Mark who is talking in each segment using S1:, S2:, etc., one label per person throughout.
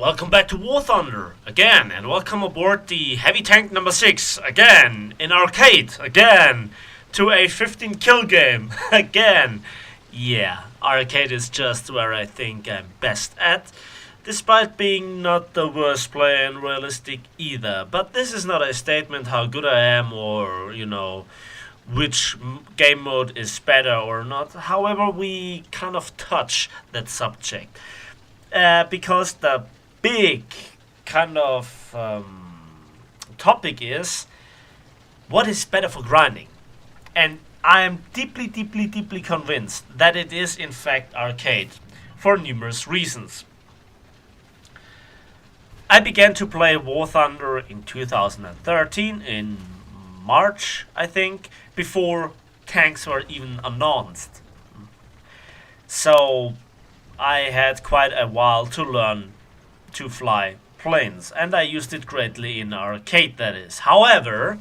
S1: Welcome back to War Thunder again, and welcome aboard the heavy tank number 6 again in arcade again to a 15 kill game again. Yeah, arcade is just where I think I'm best at, despite being not the worst player in realistic either. But this is not a statement how good I am or, which game mode is better or not. However, we kind of touch that subject. Because the big kind of topic is what is better for grinding. And I am deeply convinced that it is in fact arcade for numerous reasons. I began to play War Thunder in 2013 in March, I think, before tanks were even announced. So I had quite a while to learn to fly planes, and I used it greatly in arcade, that is. However,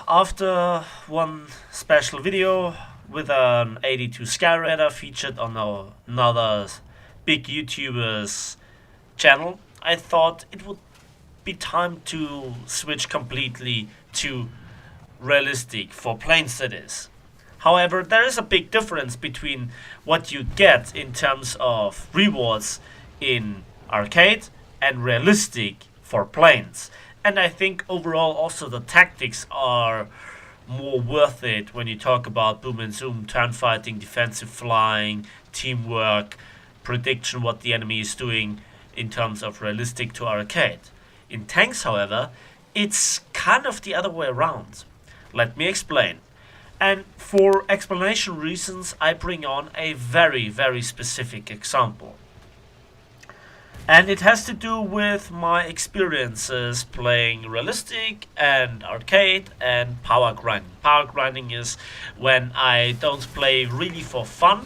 S1: after one special video with an 82 Skyraider featured on another big YouTuber's channel, I thought it would be time to switch completely to realistic for planes, that is. However, there is a big difference between what you get in terms of rewards in arcade and realistic for planes. And I think overall also the tactics are more worth it when you talk about boom and zoom, turn fighting, defensive flying, teamwork, prediction what the enemy is doing in terms of realistic to arcade. In tanks, however, it's kind of the other way around. Let me explain. And for explanation reasons, I bring on a very specific example. And it has to do with my experiences playing realistic and arcade and power grinding. Power grinding is when I don't play really for fun,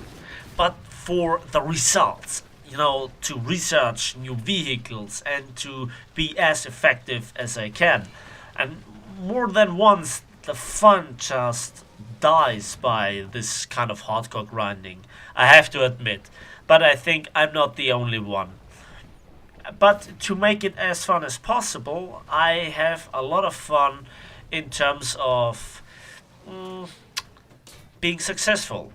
S1: but for the results. To research new vehicles and to be as effective as I can. And more than once, the fun just dies by this kind of hardcore grinding, I have to admit. But I think I'm not the only one. But to make it as fun as possible, I have a lot of fun in terms of being successful.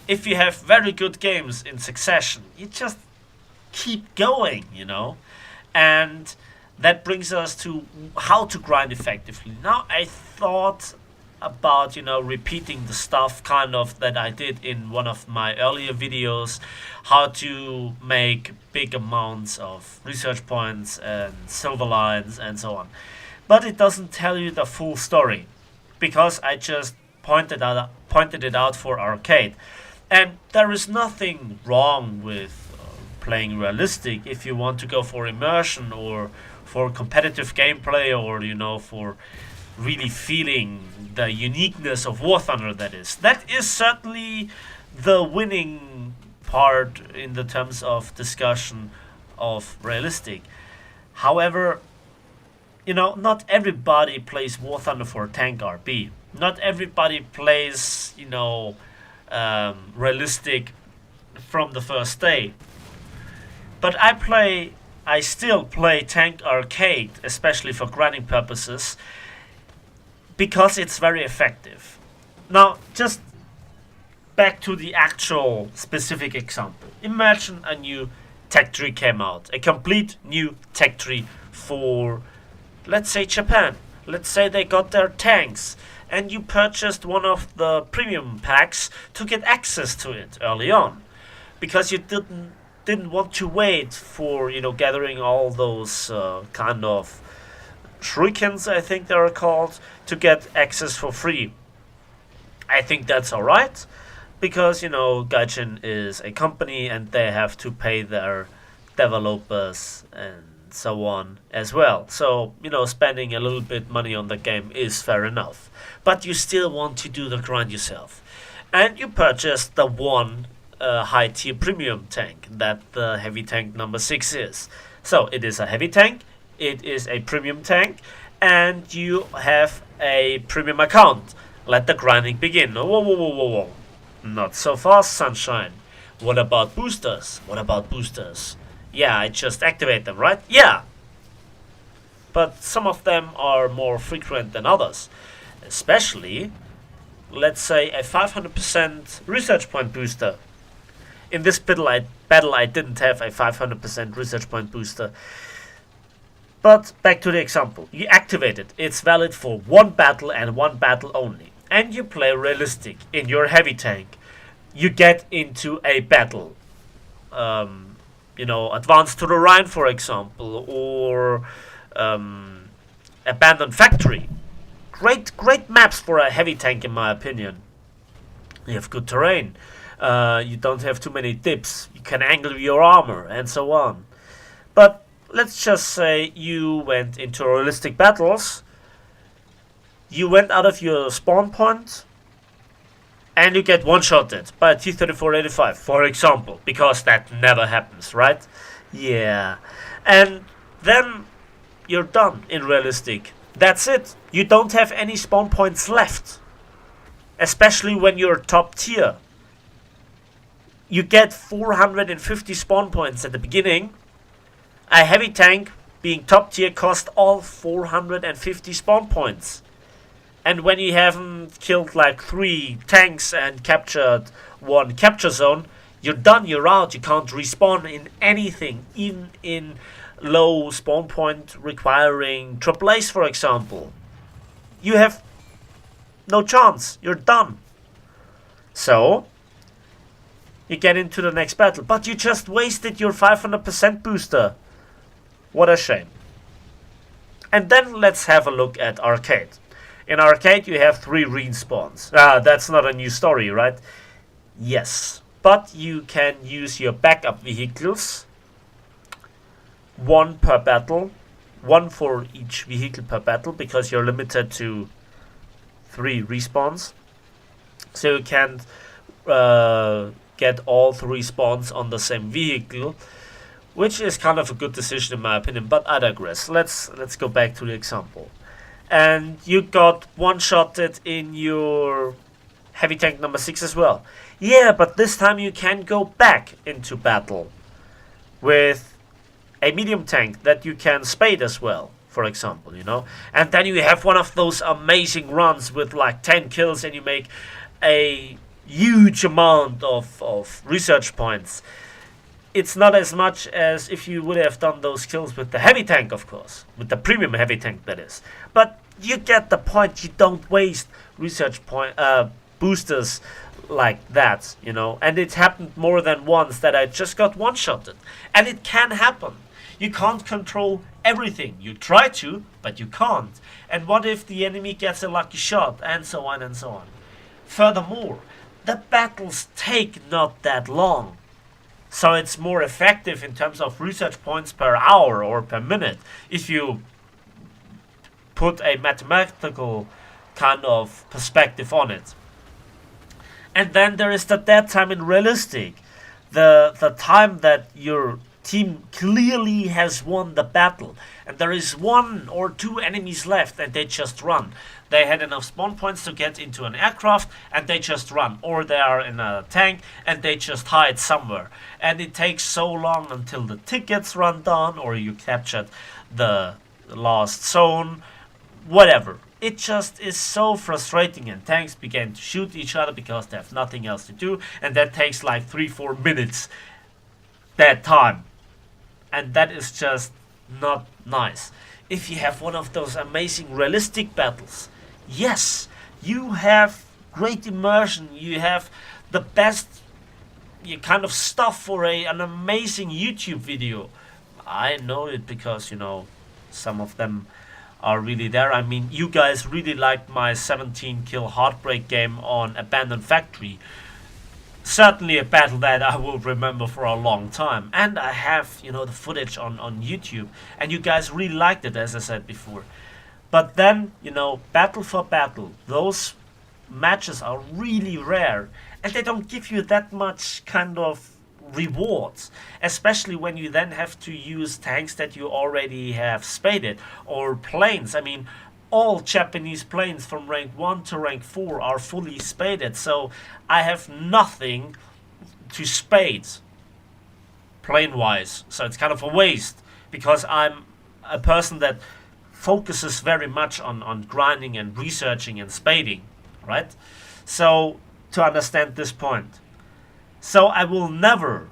S1: If you have very good games in succession, you just keep going, And that brings us to how to grind effectively. Now, I thought about, repeating the stuff kind of that I did in one of my earlier videos, how to make big amounts of research points and silver lines and so on. But it doesn't tell you the full story, because I just pointed it out for arcade. And there is nothing wrong with playing realistic if you want to go for immersion or for competitive gameplay or, for really feeling the uniqueness of War Thunder, that is. That is certainly the winning part in the terms of discussion of realistic. However, not everybody plays War Thunder for tank RB. Not everybody plays, realistic from the first day. But I still play tank arcade, especially for grinding purposes, because it's very effective. Now, just back to the actual specific example. Imagine a new tech tree came out, a complete new tech tree for, let's say, Japan. Let's say they got their tanks, and you purchased one of the premium packs to get access to it early on, because you didn't want to wait for, gathering all those kind of shurikens, I think they are called, to get access for free. I think that's alright, because, Gaijin is a company and they have to pay their developers and so on as well. So, spending a little bit money on the game is fair enough. But you still want to do the grind yourself. And you purchased the one high tier premium tank that the heavy tank number 6 is. So it is a heavy tank, it is a premium tank, and you have a premium account. Let the grinding begin. Whoa. Not so fast, sunshine. What about boosters? Yeah, I just activate them, right? Yeah, but some of them are more frequent than others. Especially, let's say, a 500% research point booster. In this battle I didn't have a 500% research point booster. But back to the example. You activate it. It's valid for one battle and one battle only. And you play realistic in your heavy tank. You get into a battle. Advance to the Rhine, for example, or Abandoned Factory. Great maps for a heavy tank, in my opinion. You have good terrain. You don't have too many dips. You can angle your armor, and so on. But let's just say you went into realistic battles. You went out of your spawn point, and you get one-shotted by a T-34-85, for example, because that never happens, right? Yeah. And then you're done in realistic. That's it. You don't have any spawn points left. Especially when you're top tier. You get 450 spawn points at the beginning. A heavy tank, being top tier, cost all 450 spawn points. And when you haven't killed like 3 tanks and captured 1 capture zone, you're done, you're out. You can't respawn in anything, even in low spawn point requiring triple A's, for example. You have no chance. You're done. So, you get into the next battle. But you just wasted your 500% booster. What a shame. And then let's have a look at arcade. In arcade you have 3 respawns. That's not a new story, right? Yes. But you can use your backup vehicles. 1 per battle. 1 for each vehicle per battle, because you're limited to 3 respawns. So you can't get all 3 spawns on the same vehicle, which is kind of a good decision in my opinion, but I digress. Let's go back to the example. And you got one-shotted in your heavy tank number 6 as well. Yeah, but this time you can go back into battle with a medium tank that you can spade as well, for example, And then you have one of those amazing runs with like 10 kills and you make a huge amount of research points. It's not as much as if you would have done those kills with the heavy tank, of course. With the premium heavy tank, that is. But you get the point. You don't waste research point boosters like that, And it happened more than once that I just got one-shotted. And it can happen. You can't control everything. You try to, but you can't. And what if the enemy gets a lucky shot, and so on and so on. Furthermore, the battles take not that long. So it's more effective in terms of research points per hour or per minute if you put a mathematical kind of perspective on it. And then there is the dead time in realistic. The time that your team clearly has won the battle and there is 1 or 2 enemies left and they just run. They had enough spawn points to get into an aircraft and they just run, or they are in a tank and they just hide somewhere, and it takes so long until the tickets run down or you captured the last zone, whatever. It just is so frustrating, and tanks begin to shoot each other because they have nothing else to do, and that takes like 3-4 minutes that time. And that is just not nice. If you have one of those amazing realistic battles, yes, you have great immersion, you have the best kind of stuff for an amazing YouTube video. I know it because, some of them are really there. I mean, you guys really liked my 17 kill heartbreak game on Abandoned Factory. Certainly a battle that I will remember for a long time. And I have, the footage on YouTube. And you guys really liked it, as I said before. But then, battle for battle, those matches are really rare. And they don't give you that much kind of rewards. Especially when you then have to use tanks that you already have spaded. Or planes. I mean, all Japanese planes from rank 1 to rank 4 are fully spaded, so I have nothing to spade plane wise. So it's kind of a waste because I'm a person that focuses very much on grinding and researching and spading, right? So to understand this point. So I will never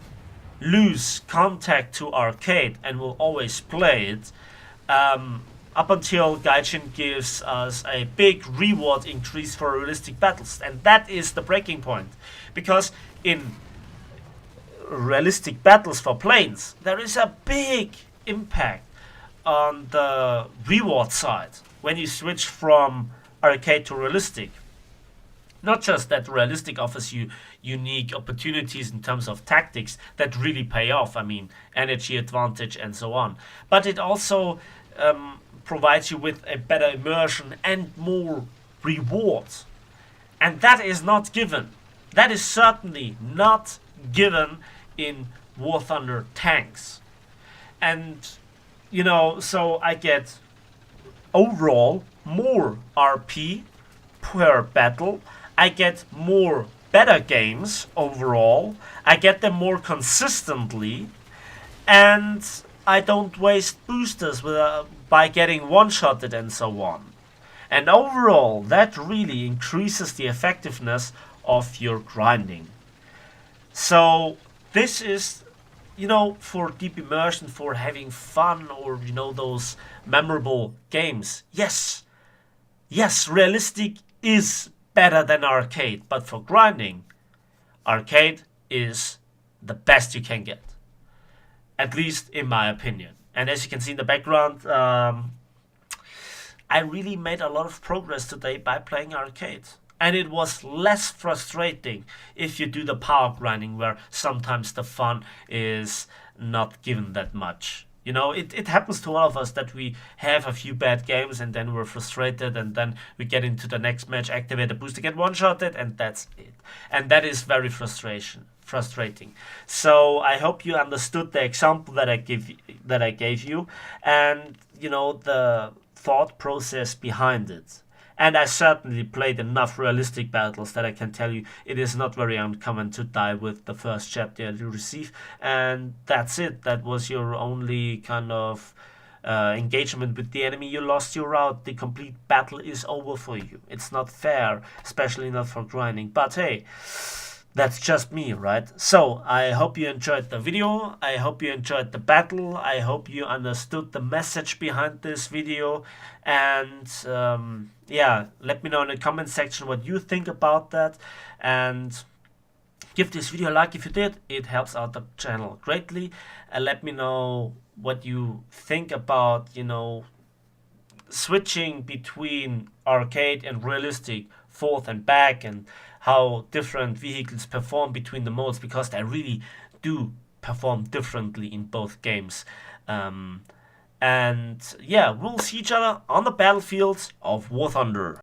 S1: lose contact to arcade and will always play it up until Gaijin gives us a big reward increase for realistic battles. And that is the breaking point. Because in realistic battles for planes, there is a big impact on the reward side when you switch from arcade to realistic. Not just that realistic offers you unique opportunities in terms of tactics that really pay off, I mean, energy advantage and so on, but it also provides you with a better immersion and more rewards. And that is not given. That is certainly not given in War Thunder tanks. And, so I get overall more RP per battle. I get more better games overall. I get them more consistently. And I don't waste boosters by getting one-shotted and so on. And overall, that really increases the effectiveness of your grinding. So this is, for deep immersion, for having fun, or, those memorable games. Yes, realistic is better than arcade, but for grinding, arcade is the best you can get. At least in my opinion. And as you can see in the background, I really made a lot of progress today by playing arcade. And it was less frustrating if you do the power grinding, where sometimes the fun is not given that much. It happens to all of us that we have a few bad games and then we're frustrated, and then we get into the next match, activate a booster, get one-shotted, and that's it. And that is very frustrating. So I hope you understood the example that I gave you, and the thought process behind it. And I certainly played enough realistic battles that I can tell you it is not very uncommon to die with the first chapter you receive. And that's it. That was your only kind of engagement with the enemy. You lost your route. The complete battle is over for you. It's not fair, especially not for grinding. But hey, that's just me, right? So I hope you enjoyed the video. I hope you enjoyed the battle. I hope you understood the message behind this video. And let me know in the comment section what you think about that. And give this video a like if you did. It helps out the channel greatly. And let me know what you think about, switching between arcade and realistic, forth and back, and how different vehicles perform between the modes, because they really do perform differently in both games. And we'll see each other on the battlefields of War Thunder.